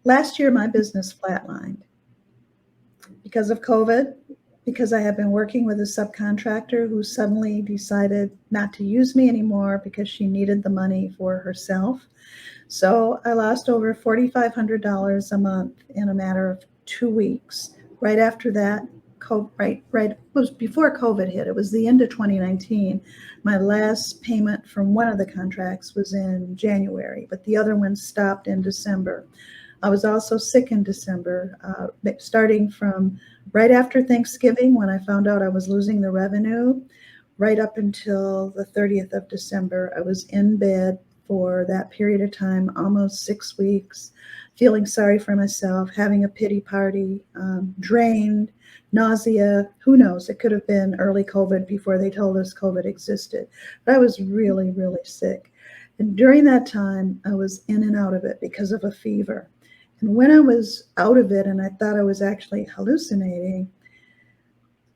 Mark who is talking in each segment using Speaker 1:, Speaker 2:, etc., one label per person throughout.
Speaker 1: Last year, my business flatlined because of COVID, because I had been working with a subcontractor who suddenly decided not to use me anymore because she needed the money for herself. So I lost over $4,500 a month in a matter of 2 weeks. Right after that, it was before COVID hit. It was the end of 2019. My last payment from one of the contracts was in January, but the other one stopped in December. I was also sick in December, starting from right after Thanksgiving when I found out I was losing the revenue, right up until the 30th of December. I was in bed for that period of time, almost 6 weeks, feeling sorry for myself, having a pity party, drained, nausea. Who knows? It could have been early COVID before they told us COVID existed. But I was really, really sick. And during that time, I was in and out of it because of a fever. And when I was out of it and I thought I was actually hallucinating,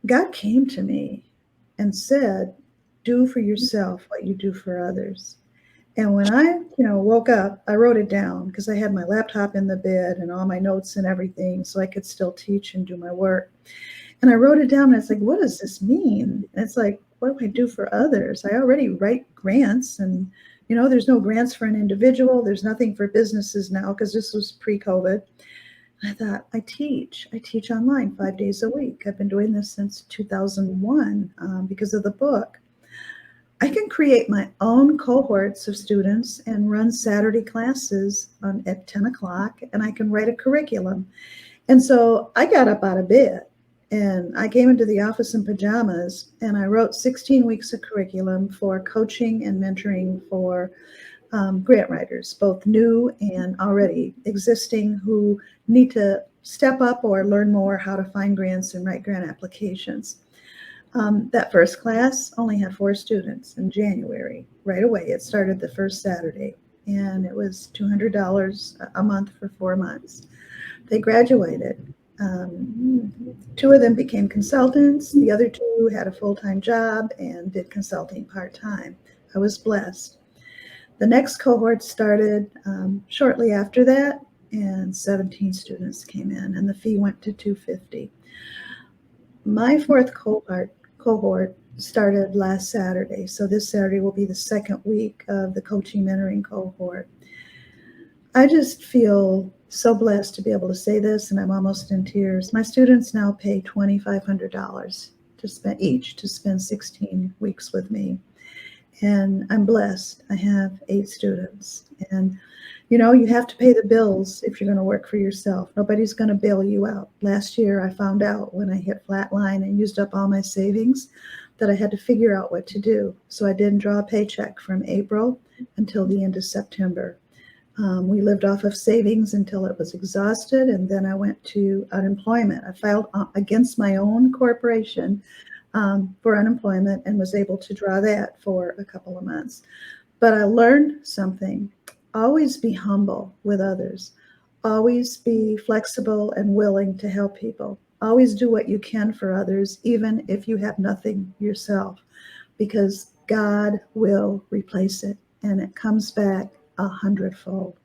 Speaker 1: God came to me and said, do for yourself what you do for others. And when I, woke up, I wrote it down because I had my laptop in the bed and all my notes and everything so I could still teach and do my work. And I wrote it down and it's like, what does this mean? And it's like, what do I do for others? I already write grants and, there's no grants for an individual. There's nothing for businesses now because this was pre-COVID. I thought, I teach. I teach online 5 days a week. I've been doing this since 2001 because of the book. I can create my own cohorts of students and run Saturday classes at 10 o'clock, and I can write a curriculum. And so I got up out of bed and I came into the office in pajamas and I wrote 16 weeks of curriculum for coaching and mentoring for grant writers, both new and already existing, who need to step up or learn more how to find grants and write grant applications. That first class only had 4 students in January. Right away, it started the first Saturday, and it was $200 a month for 4 months. They graduated. 2 of them became consultants. The other 2 had a full-time job and did consulting part-time. I was blessed. The next cohort started shortly after that, and 17 students came in, and the fee went to $250. My 4th cohort started last Saturday, so this Saturday will be the 2nd week of the coaching mentoring cohort. I just feel so blessed to be able to say this, and I'm almost in tears. My students now pay $2,500 to spend 16 weeks with me. And I'm blessed. I have 8 students. And, you have to pay the bills if you're going to work for yourself. Nobody's going to bail you out. Last year, I found out when I hit flatline and used up all my savings that I had to figure out what to do. So I didn't draw a paycheck from April until the end of September. We lived off of savings until it was exhausted, and then I went to unemployment. I filed against my own corporation for unemployment and was able to draw that for a couple of months. But I learned something. Always be humble with others. Always be flexible and willing to help people. Always do what you can for others, even if you have nothing yourself, because God will replace it and it comes back 100-fold.